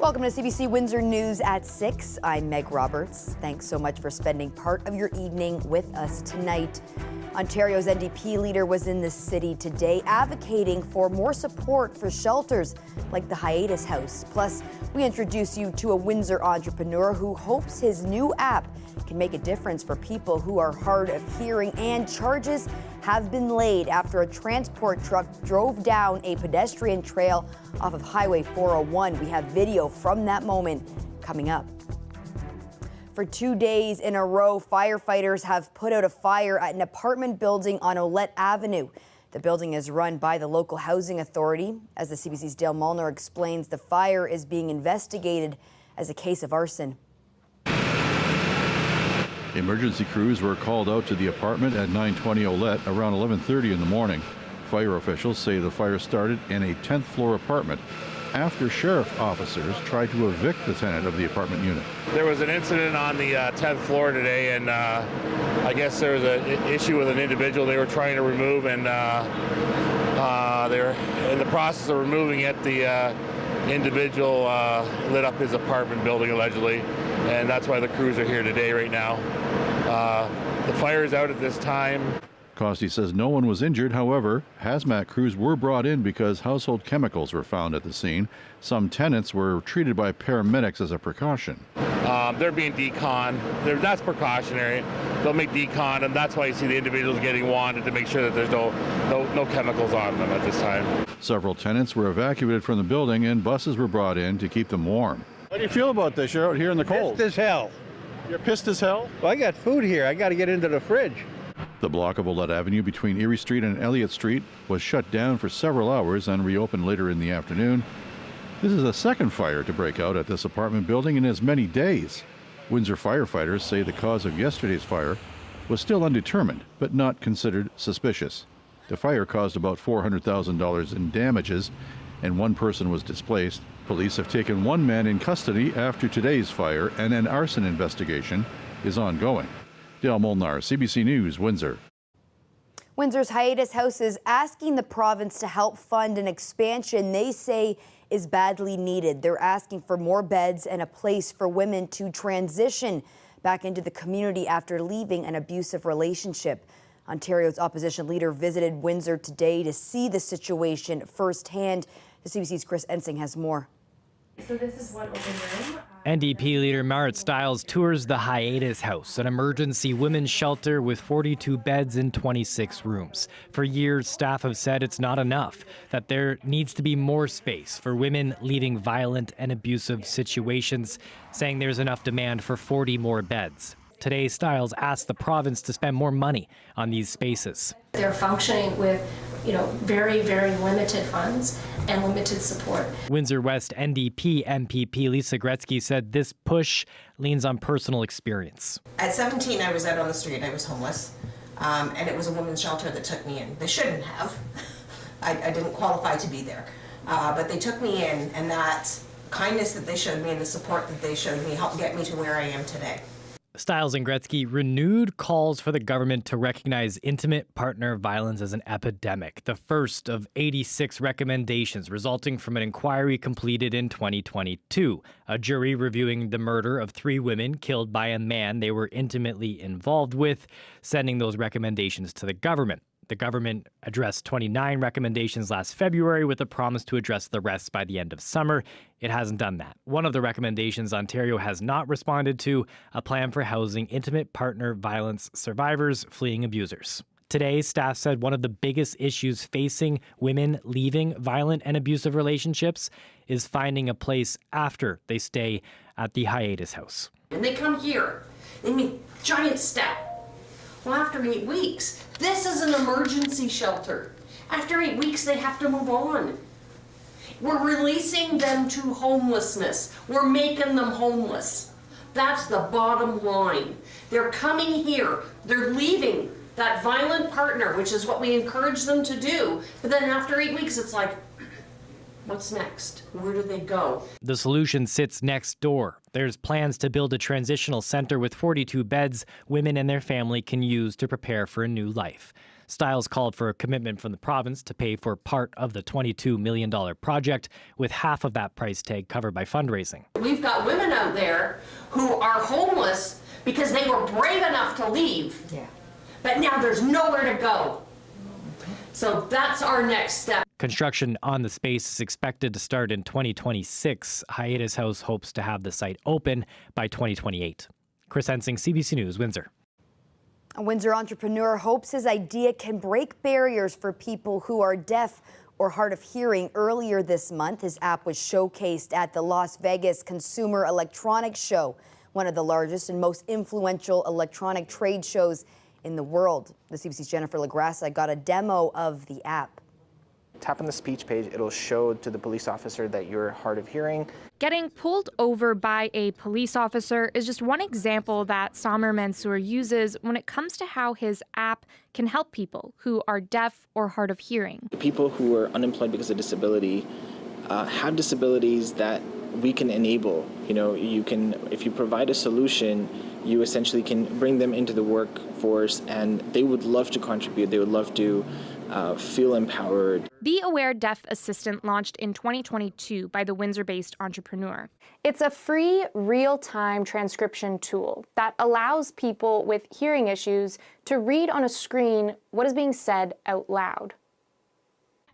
Welcome to CBC Windsor News at 6. I'm Meg Roberts. Thanks so much for spending part of your evening with us tonight. Ontario's NDP leader was in the city today advocating for more support for shelters like the Hiatus House. Plus, we introduce you to a Windsor entrepreneur who hopes his new app can make a difference for people who are hard of hearing, and charges have been laid after a transport truck drove down a pedestrian trail off of Highway 401. We have video from that moment coming up. For 2 days in a row, firefighters have put out a fire at an apartment building on Olette Avenue. The building is run by the local housing authority. As the CBC's Dale Molnar explains, the fire is being investigated as a case of arson. Emergency crews were called out to the apartment at 920 Olette around 11:30 in the morning. Fire officials say the fire started in a 10th floor apartment after sheriff officers tried to evict the tenant of the apartment unit. There was an incident on the 10th floor today, and I guess there was an issue with an individual they were trying to remove, and they were in the process of removing it. The individual lit up his apartment building allegedly, and that's why the crews are here today right now. The fire is out at this time. Costi says no one was injured. However, hazmat crews were brought in because household chemicals were found at the scene. Some tenants were treated by paramedics as a precaution. They're being deconned. That's precautionary. They'll make decon, and that's why you see the individuals getting wanted to make sure that there's no chemicals on them at this time. Several tenants were evacuated from the building, and buses were brought in to keep them warm. How do you feel about this? You're out here in the cold. Pissed as hell. You're pissed as hell? Well, I got food here. I got to get into the fridge. The block of Olette Avenue between Erie Street and Elliott Street was shut down for several hours and reopened later in the afternoon. This is the second fire to break out at this apartment building in as many days. Windsor firefighters say the cause of yesterday's fire was still undetermined, but not considered suspicious. The fire caused about $400,000 in damages, and one person was displaced. Police have taken one man in custody after today's fire, and an arson investigation is ongoing. Dale Molnar, CBC News, Windsor. Windsor's Hiatus House is asking the province to help fund an expansion they say is badly needed. They're asking for more beds and a place for women to transition back into the community after leaving an abusive relationship. Ontario's opposition leader visited Windsor today to see the situation firsthand. The CBC's Chris Ensing has more. So this is one open room. NDP leader Marit Stiles tours the Hiatus House, an emergency women's shelter with 42 beds and 26 rooms. For years, staff have said it's not enough, that there needs to be more space for women leaving violent and abusive situations, saying there's enough demand for 40 more beds. Today, Stiles asked the province to spend more money on these spaces. They're functioning with, very, very limited funds and limited support. Windsor West NDP MPP Lisa Gretzky said this push leans on personal experience. At 17, I was out on the street. I was homeless, and it was a women's shelter that took me in. They shouldn't have. I didn't qualify to be there, but they took me in, and that kindness that they showed me and the support that they showed me helped get me to where I am today. Stiles and Gretzky renewed calls for the government to recognize intimate partner violence as an epidemic, the first of 86 recommendations resulting from an inquiry completed in 2022. A jury reviewing the murder of 3 women killed by a man they were intimately involved with, sending those recommendations to the government. The government addressed 29 recommendations last February with a promise to address the rest by the end of summer. It hasn't done that. One of the recommendations Ontario has not responded to, a plan for housing intimate partner violence survivors fleeing abusers. Today, staff said one of the biggest issues facing women leaving violent and abusive relationships is finding a place after they stay at the Hiatus House. And they come here, they make giant step. Well, after 8 weeks, this is an emergency shelter. After 8 weeks, they have to move on. We're releasing them to homelessness. We're making them homeless. That's the bottom line. They're coming here. They're leaving that violent partner, which is what we encourage them to do. But then after 8 weeks, it's like, what's next? Where do they go? The solution sits next door. There's plans to build a transitional center with 42 beds women and their family can use to prepare for a new life. Stiles called for a commitment from the province to pay for part of the $22 million project, with half of that price tag covered by fundraising. We've got women out there who are homeless because they were brave enough to leave. Yeah. But now there's nowhere to go. So that's our next step. Construction on the space is expected to start in 2026. Hiatus House hopes to have the site open by 2028. Chris Hensing, CBC News, Windsor. A Windsor entrepreneur hopes his idea can break barriers for people who are deaf or hard of hearing. Earlier this month, his app was showcased at the Las Vegas Consumer Electronics Show, one of the largest and most influential electronic trade shows in the world. The CBC's Jennifer LaGrassa got a demo of the app. Tap on the speech page, it'll show to the police officer that you're hard of hearing. Getting pulled over by a police officer is just one example that Samer Mansour uses when it comes to how his app can help people who are deaf or hard of hearing. People who are unemployed because of disability have disabilities that we can enable. You know, if you provide a solution, you essentially can bring them into the workforce, and they would love to contribute. They would love to feel empowered. Be Aware Deaf Assistant launched in 2022 by the Windsor-based entrepreneur. It's a free, real-time transcription tool that allows people with hearing issues to read on a screen what is being said out loud.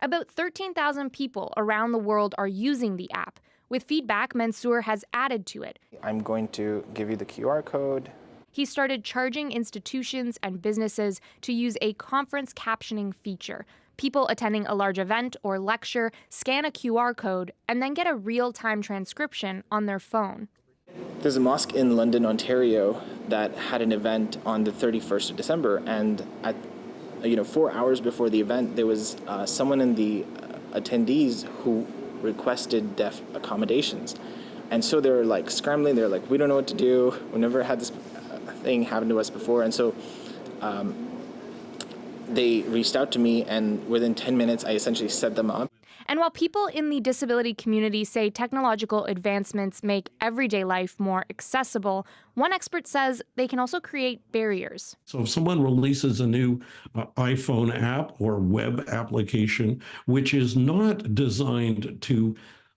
About 13,000 people around the world are using the app. With feedback, Mansour has added to it. I'm going to give you the QR code. He started charging institutions and businesses to use a conference captioning feature. People attending a large event or lecture scan a QR code and then get a real-time transcription on their phone. There's a mosque in London, Ontario that had an event on the 31st of December, and at 4 hours before the event, there was someone in the attendees who requested deaf accommodations. And so they were like scrambling. They're like, we don't know what to do. We've never had this thing happen to us before. And so they reached out to me, and within 10 minutes, I essentially set them up. And while people in the disability community say technological advancements make everyday life more accessible, one expert says they can also create barriers. So if someone releases a new iPhone app or web application, which is not designed to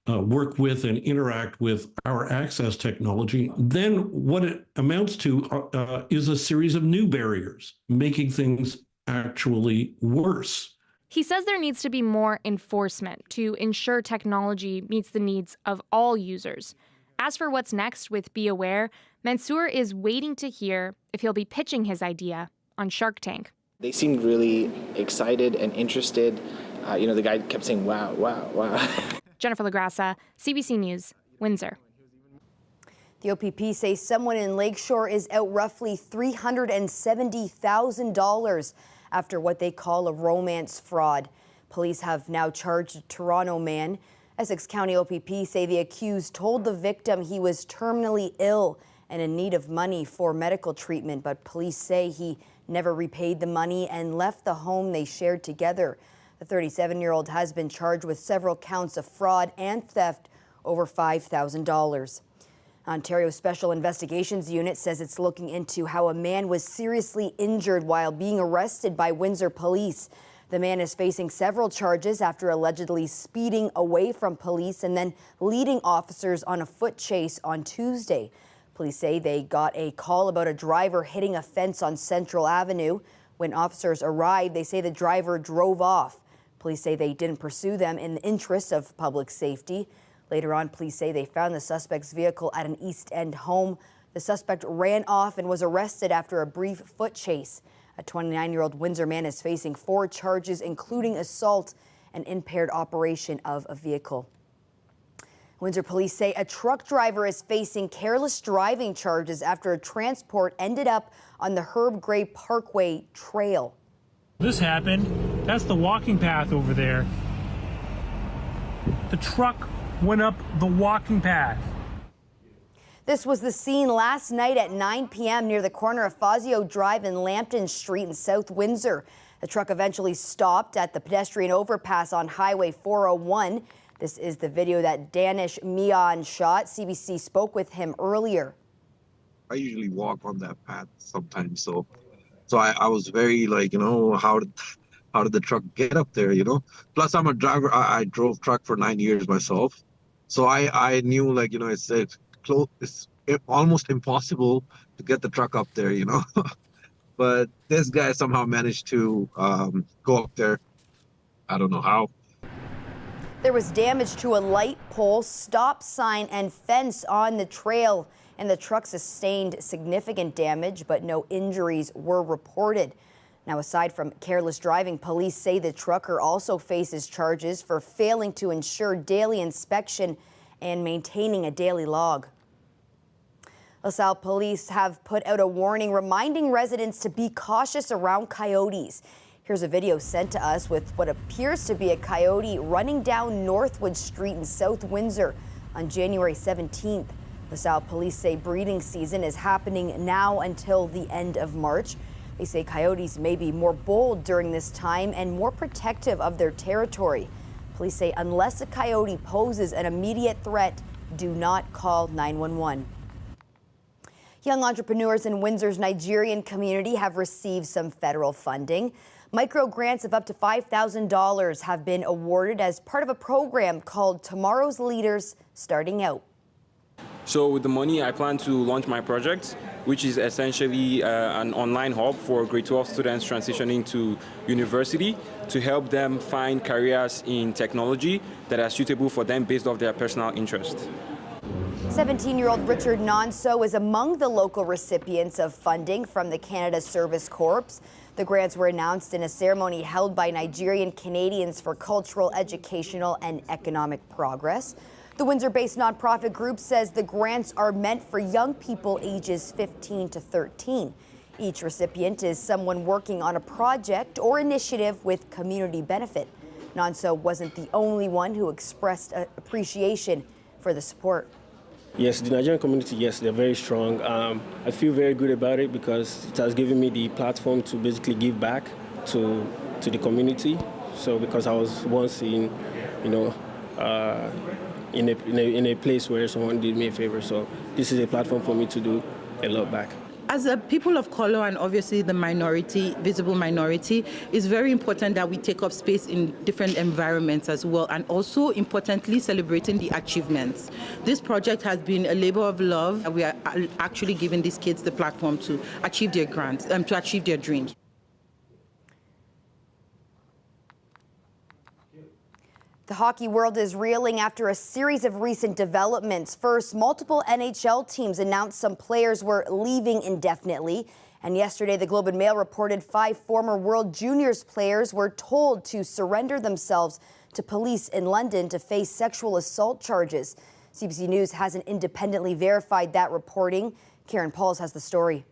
work with and interact with our access technology, then what it amounts to is a series of new barriers, making things actually worse. He says there needs to be more enforcement to ensure technology meets the needs of all users. As for what's next with Be Aware, Mansour is waiting to hear if he'll be pitching his idea on Shark Tank. They seemed really excited and interested. The guy kept saying, wow, wow, wow. Jennifer LaGrassa, CBC News, Windsor. The OPP says someone in Lakeshore is out roughly $370,000 after what they call a romance fraud. Police have now charged a Toronto man. Essex County OPP say the accused told the victim he was terminally ill and in need of money for medical treatment, but police say he never repaid the money and left the home they shared together. The 37-year-old has been charged with several counts of fraud and theft over $5,000. Ontario Special Investigations Unit says it's looking into how a man was seriously injured while being arrested by Windsor police. The man is facing several charges after allegedly speeding away from police and then leading officers on a foot chase on Tuesday. Police say they got a call about a driver hitting a fence on Central Avenue. When officers arrived, they say the driver drove off. Police say they didn't pursue them in the interest of public safety. Later on, police say they found the suspect's vehicle at an East End home. The suspect ran off and was arrested after a brief foot chase. A 29-year-old Windsor man is facing 4 charges, including assault and impaired operation of a vehicle. Windsor police say a truck driver is facing careless driving charges after a transport ended up on the Herb Gray Parkway trail. This happened. That's the walking path over there. The truck went up the walking path. This was the scene last night at 9 p.m. near the corner of Fazio Drive and Lambton Street in South Windsor. The truck eventually stopped at the pedestrian overpass on Highway 401. This is the video that Danish Mian shot. CBC spoke with him earlier. I usually walk on that path sometimes, so So I was very like, how did the truck get up there, Plus I'm a driver. I drove truck for 9 years myself. So I knew like, it's almost impossible to get the truck up there, But this guy somehow managed to go up there. I don't know how. There was damage to a light pole, stop sign, and fence on the trail, and the truck sustained significant damage, but no injuries were reported. Now, aside from careless driving, police say the trucker also faces charges for failing to ensure daily inspection and maintaining a daily log. LaSalle police have put out a warning reminding residents to be cautious around coyotes. Here's a video sent to us with what appears to be a coyote running down Northwood Street in South Windsor on January 17th. LaSalle police say breeding season is happening now until the end of March. They say coyotes may be more bold during this time and more protective of their territory. Police say unless a coyote poses an immediate threat, do not call 911. Young entrepreneurs in Windsor's Nigerian community have received some federal funding. Micro grants of up to $5,000 have been awarded as part of a program called Tomorrow's Leaders Starting Out. So with the money, I plan to launch my project, which is essentially an online hub for grade 12 students transitioning to university to help them find careers in technology that are suitable for them based off their personal interest. 17-year-old Richard Nonso is among the local recipients of funding from the Canada Service Corps. The grants were announced in a ceremony held by Nigerian Canadians for Cultural, Educational, and Economic Progress. The Windsor-based nonprofit group says the grants are meant for young people ages 15 to 13. Each recipient is someone working on a project or initiative with community benefit. Nonso wasn't the only one who expressed appreciation for the support. Yes, the Nigerian community, yes, they're very strong. I feel very good about it because it has given me the platform to basically give back to the community. So because I was once in a place where someone did me a favor, so this is a platform for me to do a lot back. As a people of color and obviously the minority, visible minority, it's very important that we take up space in different environments as well, and also importantly celebrating the achievements. This project has been a labor of love. We are actually giving these kids the platform to achieve their grants, to achieve their dreams. The hockey world is reeling after a series of recent developments. First, multiple NHL teams announced some players were leaving indefinitely. And yesterday, the Globe and Mail reported 5 former World Juniors players were told to surrender themselves to police in London to face sexual assault charges. CBC News hasn't independently verified that reporting. Karen Pauls has the story.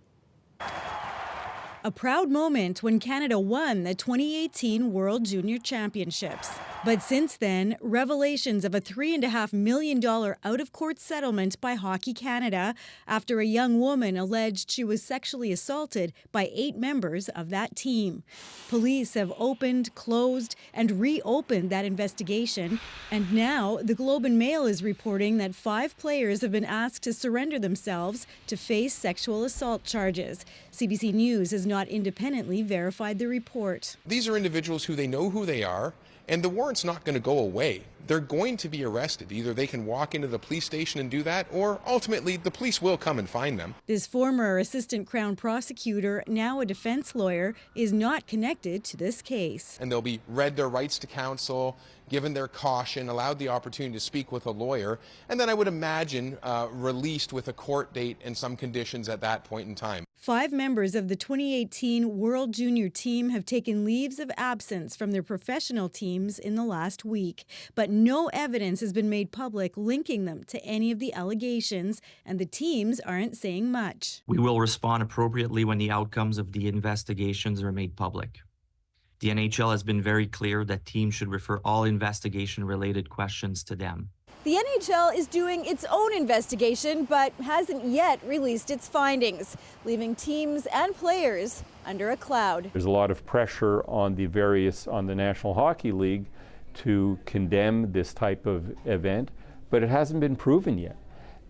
A proud moment when Canada won the 2018 World Junior Championships. But since then, revelations of a $3.5 million out-of-court settlement by Hockey Canada after a young woman alleged she was sexually assaulted by 8 members of that team. Police have opened, closed, and reopened that investigation. And now, the Globe and Mail is reporting that 5 players have been asked to surrender themselves to face sexual assault charges. CBC News has not independently verified the report. These are individuals who they know who they are, and the warrant's not going to go away. They're going to be arrested. Either they can walk into the police station and do that, or ultimately the police will come and find them. This former assistant Crown prosecutor, now a defense lawyer, is not connected to this case. And they'll be read their rights to counsel, given their caution, allowed the opportunity to speak with a lawyer, and then I would imagine released with a court date and some conditions at that point in time. 5 members of the 2018 World Junior team have taken leaves of absence from their professional teams in the last week, but no evidence has been made public linking them to any of the allegations, and the teams aren't saying much. We will respond appropriately when the outcomes of the investigations are made public. The NHL has been very clear that teams should refer all investigation-related questions to them. The NHL is doing its own investigation, but hasn't yet released its findings, leaving teams and players under a cloud. There's a lot of pressure on the National Hockey League to condemn this type of event, but it hasn't been proven yet.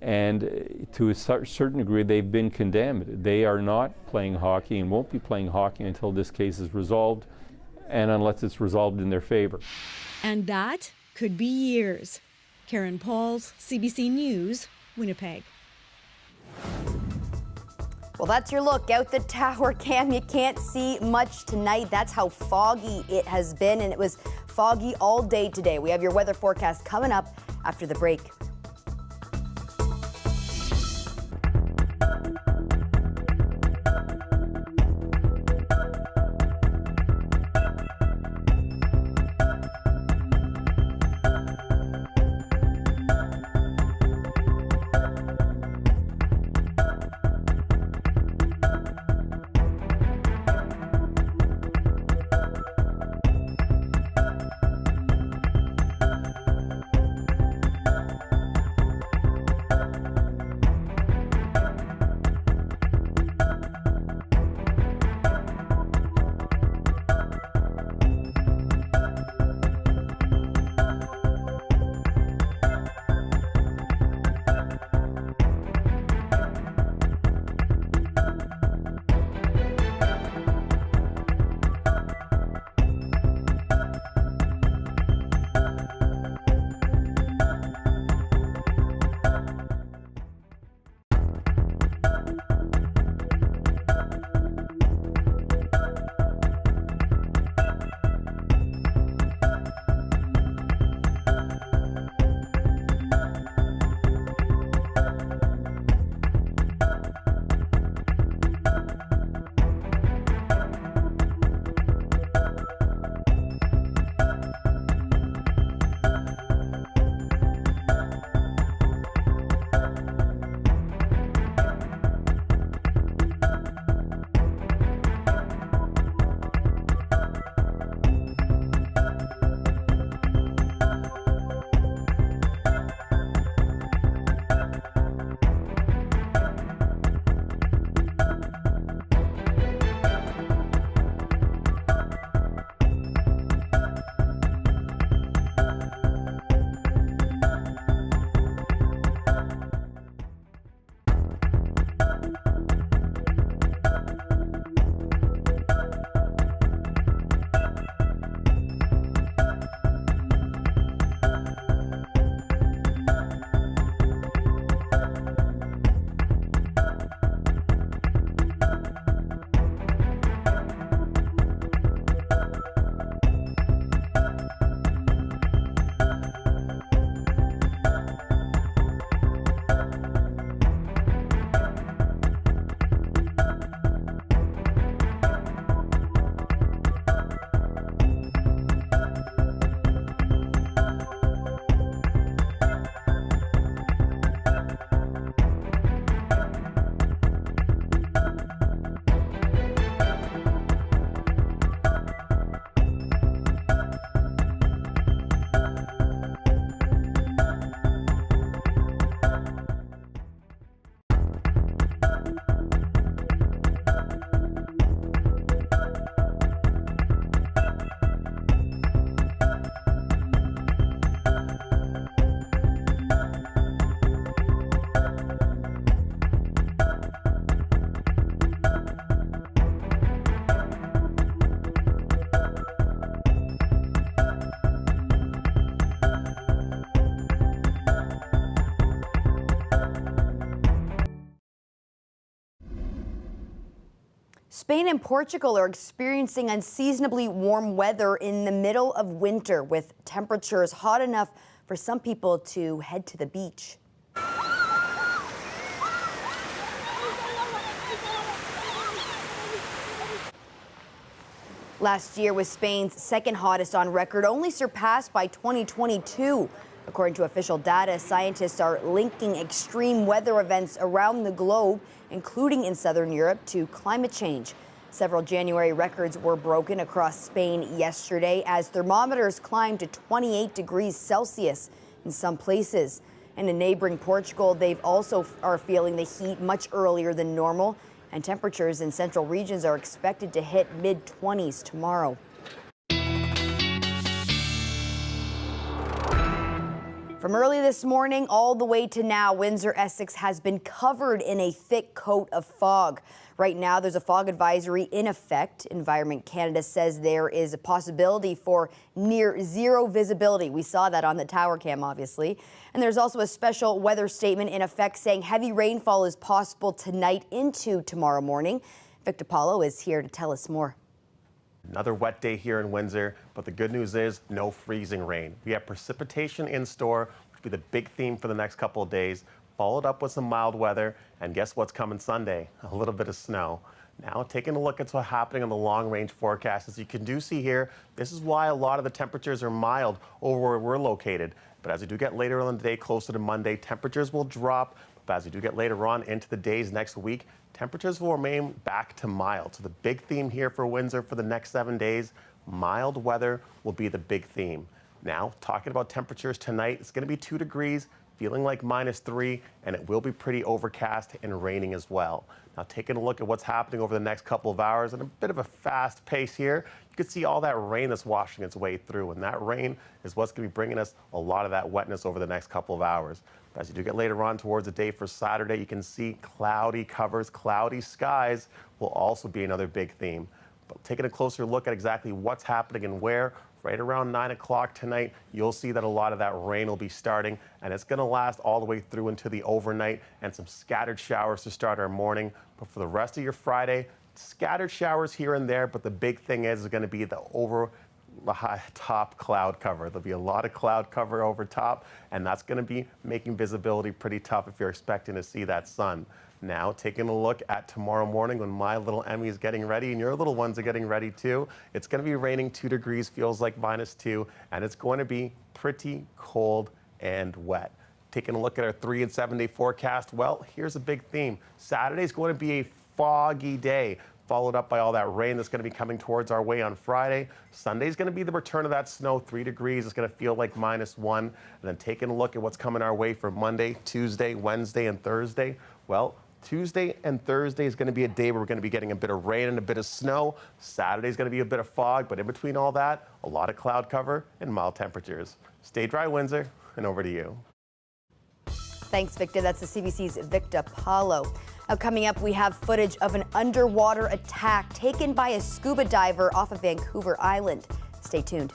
And to a certain degree, they've been condemned. They are not playing hockey and won't be playing hockey until this case is resolved, and unless it's resolved in their favor. And that could be years. Karen Pauls, CBC News, Winnipeg. Well, that's your look out the tower, Cam. You can't see much tonight. That's how foggy it has been, and it was foggy all day today. We have your weather forecast coming up after the break. Spain and Portugal are experiencing unseasonably warm weather in the middle of winter, with temperatures hot enough for some people to head to the beach. Last year was Spain's second hottest on record, only surpassed by 2022. According to official data, scientists are linking extreme weather events around the globe, including in southern Europe, to climate change. Several January records were broken across Spain yesterday as thermometers climbed to 28 degrees Celsius in some places. And in neighboring Portugal, they also are feeling the heat much earlier than normal, and temperatures in central regions are expected to hit mid-20s tomorrow. From early this morning all the way to now, Windsor, Essex has been covered in a thick coat of fog. Right now, there's a fog advisory in effect. Environment Canada says there is a possibility for near zero visibility. We saw that on the tower cam, obviously. And there's also a special weather statement in effect saying heavy rainfall is possible tonight into tomorrow morning. Victor Paulo is here to tell us more. Another wet day here in Windsor, but the good news is no freezing rain. We have precipitation in store, which will be the big theme for the next couple of days, followed up with some mild weather, and guess what's coming Sunday? A little bit of snow. Now, taking a look at what's happening on the long-range forecast, as you can see here, this is why a lot of the temperatures are mild over where we're located. But as we do get later on the day, closer to Monday, temperatures will drop. But as we do get later on into the days next week, temperatures will remain back to mild. So the big theme here for Windsor for the next 7 days, mild weather will be the big theme. Now, talking about temperatures tonight, it's going to be 2 degrees, feeling like -3, and it will be pretty overcast and raining as well. Now, taking a look at what's happening over the next couple of hours, and a bit of a fast pace here, you can see all that rain that's washing its way through, and that rain is what's going to be bringing us a lot of that wetness over the next couple of hours. But as you do get later on towards the day for Saturday, you can see cloudy covers, cloudy skies will also be another big theme. But taking a closer look at exactly what's happening and where, right around 9 o'clock tonight, you'll see that a lot of that rain will be starting, and it's going to last all the way through into the overnight, and some scattered showers to start our morning. But for the rest of your Friday, scattered showers here and there, but the big thing is going to be the high top cloud cover. There'll be a lot of cloud cover over top, and that's going to be making visibility pretty tough if you're expecting to see that sun. Now, taking a look at tomorrow morning when my little Emmy is getting ready and your little ones are getting ready too, it's going to be raining 2 degrees, feels like -2, and it's going to be pretty cold and wet. Taking a look at our 3 and 7 day forecast, well, here's a big theme. Saturday's going to be a foggy day, followed up by all that rain that's going to be coming towards our way on Friday. Sunday's going to be the return of that snow, 3 degrees. It's going to feel like -1. And then taking a look at what's coming our way for Monday, Tuesday, Wednesday, and Thursday. Well, Tuesday and Thursday is going to be a day where we're going to be getting a bit of rain and a bit of snow. Saturday's going to be a bit of fog, but in between all that, a lot of cloud cover and mild temperatures. Stay dry, Windsor, and over to you. Thanks, Victor. That's the CBC's Victor Paulo. Now, coming up, we have footage of an underwater attack taken by a scuba diver off of Vancouver Island. Stay tuned.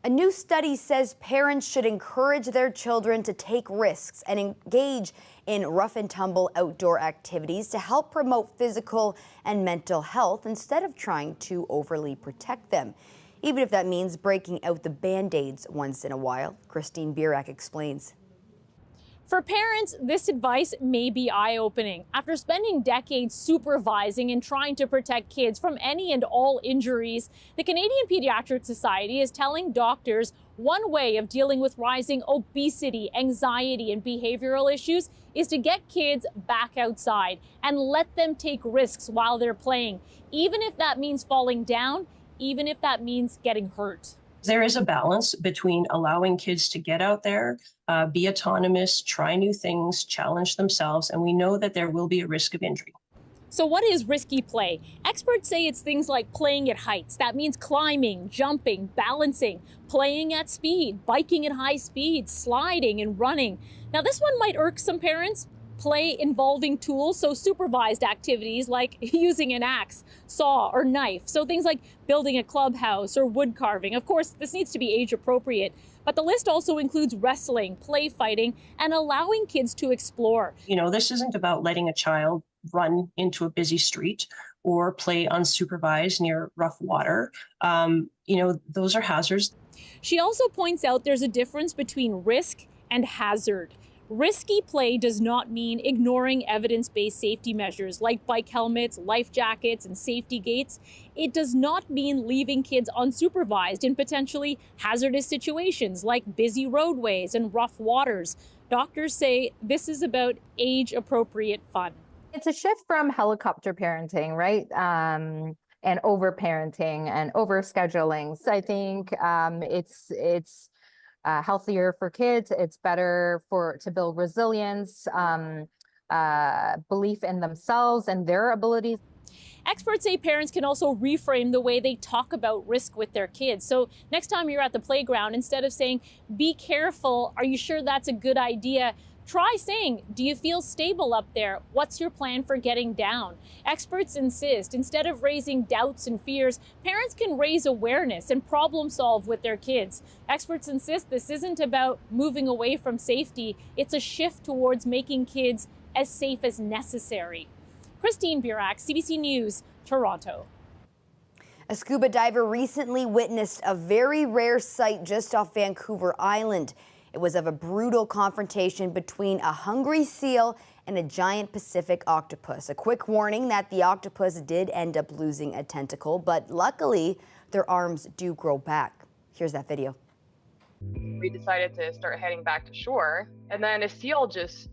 A new study says parents should encourage their children to take risks and engage in rough and tumble outdoor activities to help promote physical and mental health instead of trying to overly protect them, even if that means breaking out the Band-Aids once in a while. Christine Birak explains. For parents, this advice may be eye-opening. After spending decades supervising and trying to protect kids from any and all injuries, the Canadian Pediatric Society is telling doctors one way of dealing with rising obesity, anxiety, and behavioral issues is to get kids back outside and let them take risks while they're playing, even if that means falling down, even if that means getting hurt. There is a balance between allowing kids to get out there, be autonomous, try new things, challenge themselves, and we know that there will be a risk of injury. So what is risky play? Experts say it's things like playing at heights. That means climbing, jumping, balancing, playing at speed, biking at high speed, sliding and running. Now this one might irk some parents. Play involving tools, so supervised activities like using an axe, saw, or knife. So things like building a clubhouse or wood carving. Of course, this needs to be age appropriate, but the list also includes wrestling, play fighting, and allowing kids to explore. You know, this isn't about letting a child run into a busy street or play unsupervised near rough water. You know, those are hazards. She also points out there's a difference between risk and hazard. Risky play does not mean ignoring evidence-based safety measures like bike helmets, life jackets, and safety gates. It does not mean leaving kids unsupervised in potentially hazardous situations like busy roadways and rough waters. Doctors say this is about age-appropriate fun. It's a shift from helicopter parenting, right? And over-parenting and over-scheduling. So I think it's healthier for kids. It's better to build resilience, belief in themselves and their abilities. Experts say parents can also reframe the way they talk about risk with their kids. So next time you're at the playground, instead of saying, "Be careful, are you sure that's a good idea?" Try saying, "Do you feel stable up there? What's your plan for getting down?" Experts insist instead of raising doubts and fears, parents can raise awareness and problem solve with their kids. Experts insist this isn't about moving away from safety. It's a shift towards making kids as safe as necessary. Christine Birak, CBC News, Toronto. A scuba diver recently witnessed a very rare sight just off Vancouver Island. It was of a brutal confrontation between a hungry seal and a giant Pacific octopus. A quick warning that the octopus did end up losing a tentacle, but luckily their arms do grow back. Here's that video. We decided to start heading back to shore, and then a seal just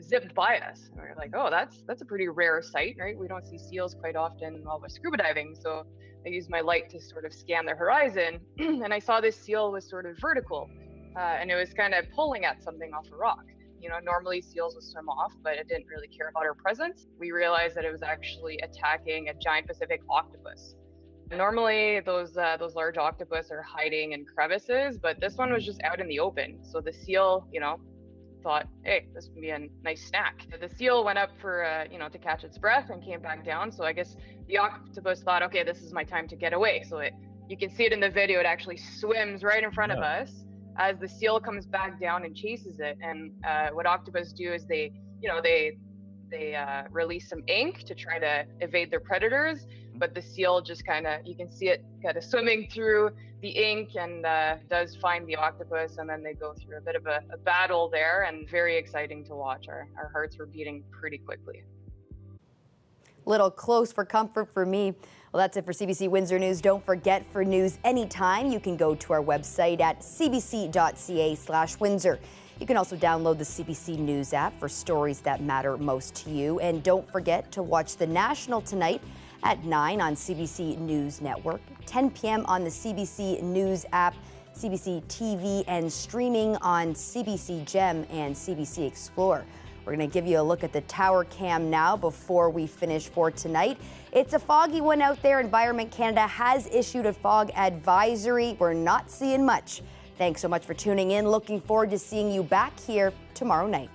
zipped by us. And we were like, oh, that's a pretty rare sight, right? We don't see seals quite often while we're scuba diving. So I used my light to sort of scan the horizon, and I saw this seal was sort of vertical. And it was kind of pulling at something off a rock. You know, normally seals would swim off, but it didn't really care about our presence. We realized that it was actually attacking a giant Pacific octopus. Normally, those large octopus are hiding in crevices, but this one was just out in the open. So the seal, you know, thought, hey, this would be a nice snack. The seal went up for, to catch its breath and came back down. So I guess the octopus thought, okay, this is my time to get away. So you can see it in the video, it actually swims right in front of us as the seal comes back down and chases it. And what octopus do is they release some ink to try to evade their predators, but the seal just kind of, you can see it kind of swimming through the ink and does find the octopus, and then they go through a bit of a battle there, and very exciting to watch. Our hearts were beating pretty quickly. Little close for comfort for me. Well, that's it for CBC Windsor News. Don't forget, for news anytime, you can go to our website at cbc.ca/Windsor. You can also download the CBC News app for stories that matter most to you. And don't forget to watch The National tonight at 9 on CBC News Network, 10 p.m. on the CBC News app, CBC TV, and streaming on CBC Gem and CBC Explore. We're going to give you a look at the tower cam now before we finish for tonight. It's a foggy one out there. Environment Canada has issued a fog advisory. We're not seeing much. Thanks so much for tuning in. Looking forward to seeing you back here tomorrow night.